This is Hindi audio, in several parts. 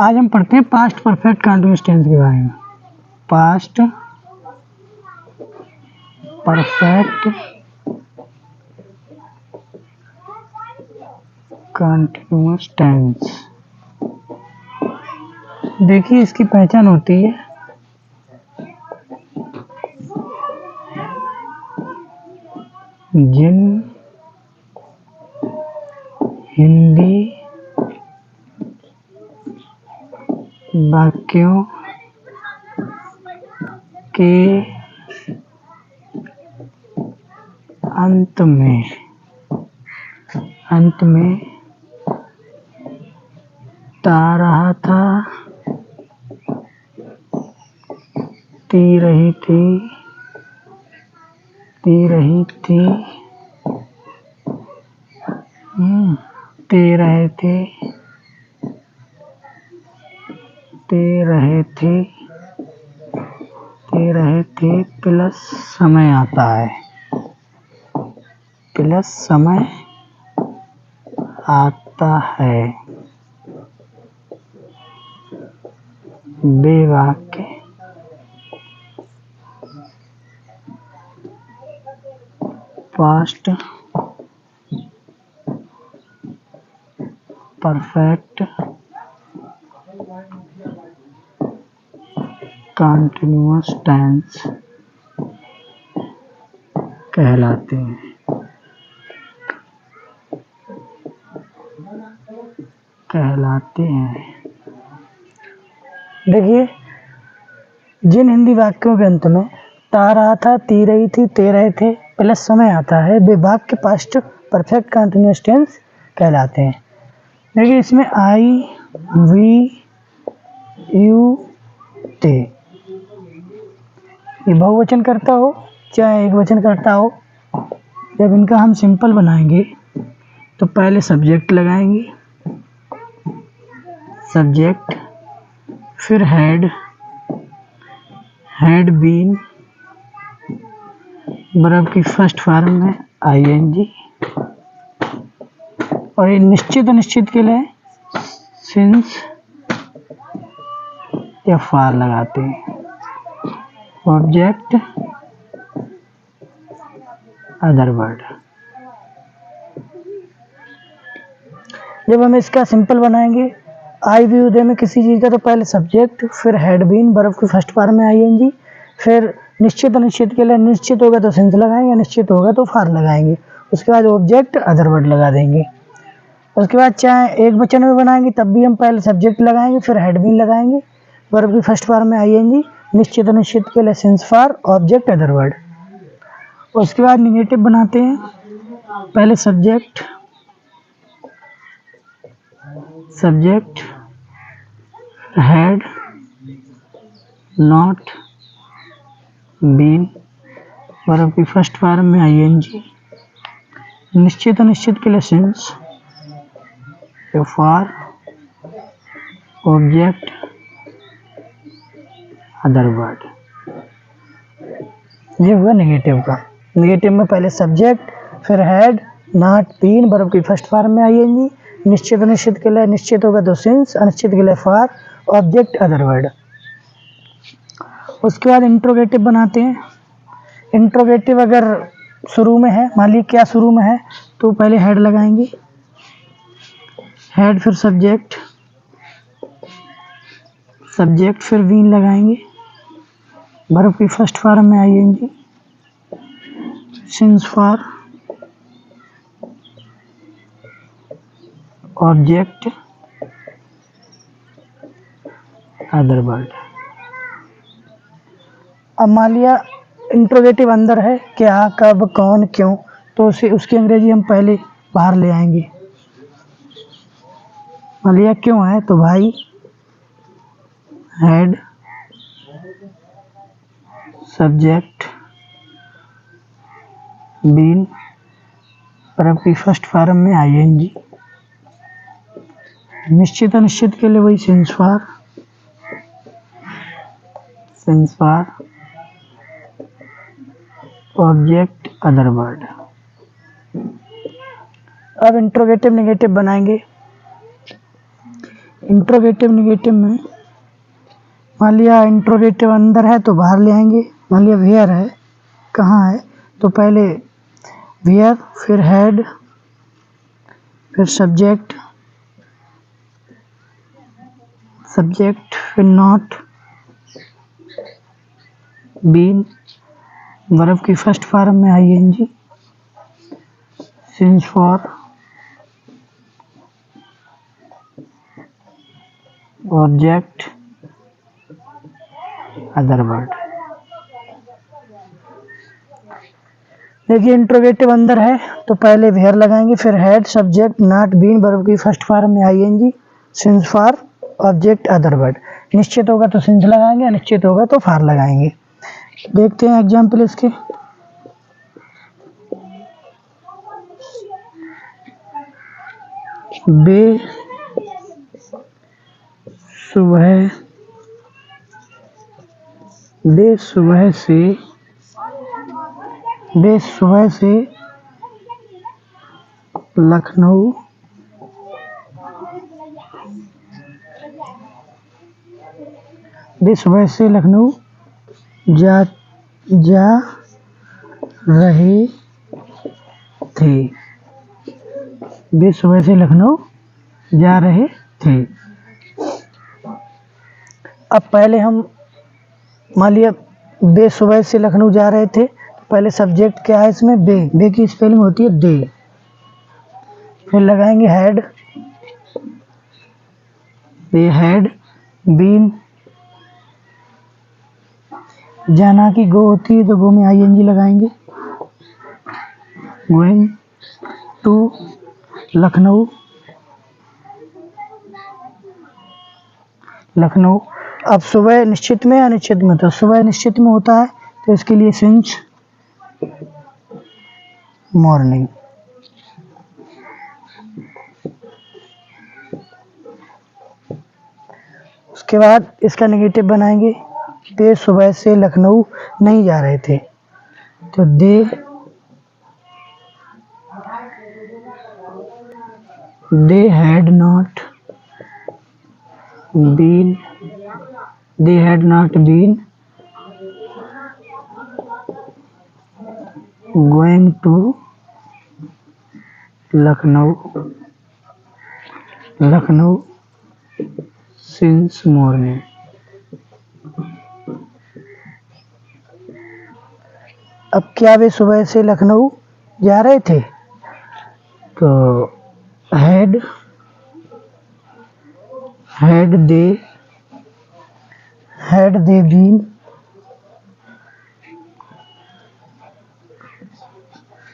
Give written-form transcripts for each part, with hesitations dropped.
आज हम पढ़ते हैं पास्ट परफेक्ट कंटीन्यूअस टेंस के बारे में। Past perfect continuous tense. देखिए इसकी पहचान होती है जिन हिंदी वाक्यों के अंत में ता रहा था, ती रही थी, ते रहे थे, प्लस समय आता है, प्लस समय आता है। वे वाक्य पास्ट परफेक्ट कंटीन्यूअस टेंस कहलाते हैं। देखिए जिन हिंदी वाक्यों के अंत में ता रहा था, ती रही थी, ते रहे थे प्लस समय आता है, वे वाक्य पास्ट परफेक्ट कंटीन्यूअस टेंस कहलाते हैं। देखिए इसमें आई, वी, यू, ते, ये बहुवचन करता हो चाहे एक वचन करता हो, जब इनका हम सिंपल बनाएंगे तो पहले सब्जेक्ट लगाएंगे, सब्जेक्ट, फिर हैड बीन, वर्ब की फर्स्ट फॉर्म में आईएनजी, और ये निश्चित अनिश्चित के लिए सिंस या फॉर लगाते हैं। Object, other word. जब हम इसका सिंपल बनाएंगे आई वी दे में किसी चीज़ का, तो पहले सब्जेक्ट, फिर हैड बीन, वर्ब की फर्स्ट फॉर्म में आईएनजी, फिर निश्चित अनिश्चित के लिए निश्चित होगा तो सिंस लगाएंगे, निश्चित होगा तो फॉर लगाएंगे, उसके बाद ऑब्जेक्ट, अदर वर्ड लगा देंगे। उसके बाद चाहे एक वचन में बनाएंगे तब भी हम पहले सब्जेक्ट लगाएंगे, फिर हैड बीन लगाएंगे, वर्ब की फर्स्ट फॉर्म में आईएनजी, निश्चित अनिश्चित के लिए since, for, object, other word. उसके बाद निगेटिव बनाते हैं, पहले subject, had not been, verb की फर्स्ट फॉर्म में आईएनजी, निश्चित अनिश्चित के लिए since, for, object, other word. ये हुआ नेगेटिव का। नेगेटिव में पहले सब्जेक्ट, फिर हैड नॉट बीन, वर्ब की फर्स्ट फॉर्म में आईएनजी, निश्चित अनिश्चित के लिए निश्चित होगा तो सिंस, अनिश्चित के लिए फॉर, ऑब्जेक्ट, अदर वर्ड। उसके बाद इंट्रोगेटिव बनाते हैं। इंट्रोगेटिव अगर शुरू में है, मान लीजिए क्या शुरू में है, तो पहले हेड लगाएंगे, हेड फिर सब्जेक्ट, फिर बीन लगाएंगे, वर्ब की फर्स्ट फॉर्म में ING, since, for, object, other word. अब मान लिया इंट्रोगेटिव अंदर है, क्या, कब, कौन, क्यों, तो उसकी अंग्रेजी हम पहले बाहर ले आएंगे। मान लिया क्यों है तो भाई, हेड, सब्जेक्ट, बीन, वर्ब की फर्स्ट फॉर्म में आईएनजी, निश्चित अनिश्चित के लिए वही since, for, object, other word. अब इंट्रोगेटिव नेगेटिव बनाएंगे। इंट्रोगेटिव निगेटिव में मान लिया इंट्रोगेटिव अंदर है तो बाहर ले आएंगे, मान लिया वेयर है, कहाँ है, तो पहले वेयर, फिर हेड, फिर सब्जेक्ट, फिर नॉट, बीन, वर्ब की फर्स्ट फॉर्म में ING, since for, object, other word. देखिए इंट्रोगेटिव अंदर है तो पहले वेयर लगाएंगे, फिर had, subject, not, been, verb की फर्स्ट फॉर्म में ING, since for, object, other word. निश्चित होगा तो सिंस लगाएंगे, अनिश्चित होगा तो फॉर लगाएंगे। देखते हैं एग्जाम्पल इसके। बे सुबह से लखनऊ जा रहे थे। वे सुबह से लखनऊ जा रहे थे। अब पहले हम मान लिया बे सुबह से लखनऊ जा रहे थे, तो पहले सब्जेक्ट क्या है इसमें, बे की स्पेलिंग होती है दे। फिर लगाएंगे हेड, दे हैड बीन, जाना की गो होती है तो गो में आईएनजी लगाएंगे, गोइंग टू लखनऊ, अब सुबह निश्चित में अनिश्चित में, तो सुबह निश्चित में होता है तो इसके लिए सिंस मॉर्निंग। उसके बाद इसका नेगेटिव बनाएंगे, दे सुबह से लखनऊ नहीं जा रहे थे, तो they had not been going to Lucknow since morning. अब क्या वे सुबह से लखनऊ जा रहे थे, तो had they been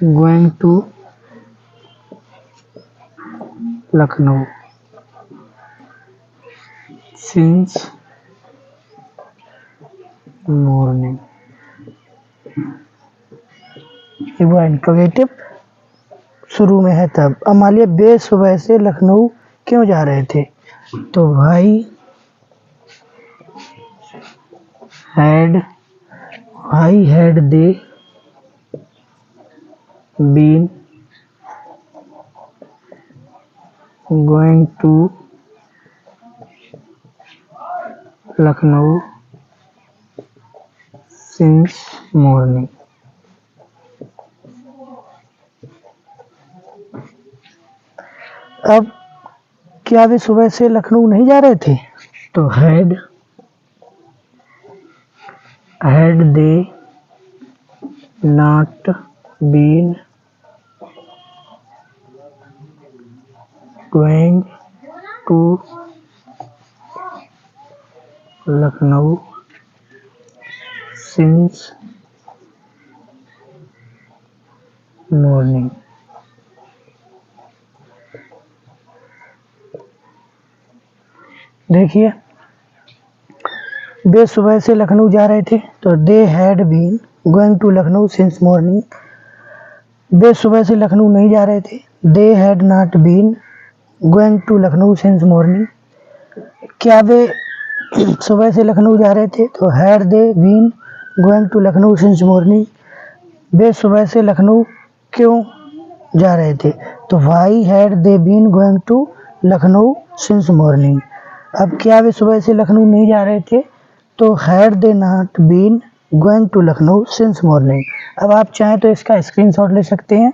going to Lucknow since morning. वो इंट्रोगेटिव शुरू में है तब। अब मान लिया बे सुबह से लखनऊ क्यों जा रहे थे, तो भाई had they been going to Lucknow since morning. अब क्या वे सुबह से लखनऊ नहीं जा रहे थे, तो had they not been going to Lucknow since morning. देखिए वे सुबह से लखनऊ जा रहे थे, तो they had been going to Lucknow since morning. वे सुबह से लखनऊ नहीं जा रहे थे, they had not been going to Lucknow since morning. क्या वे सुबह से लखनऊ जा रहे थे, तो had they been going to Lucknow since morning. वे सुबह से लखनऊ क्यों जा रहे थे, तो why had they been going to Lucknow since morning. अब क्या वे सुबह से लखनऊ नहीं जा रहे थे, तो had they not been going to Lucknow since morning. अब आप चाहें तो इसका स्क्रीनशॉट ले सकते हैं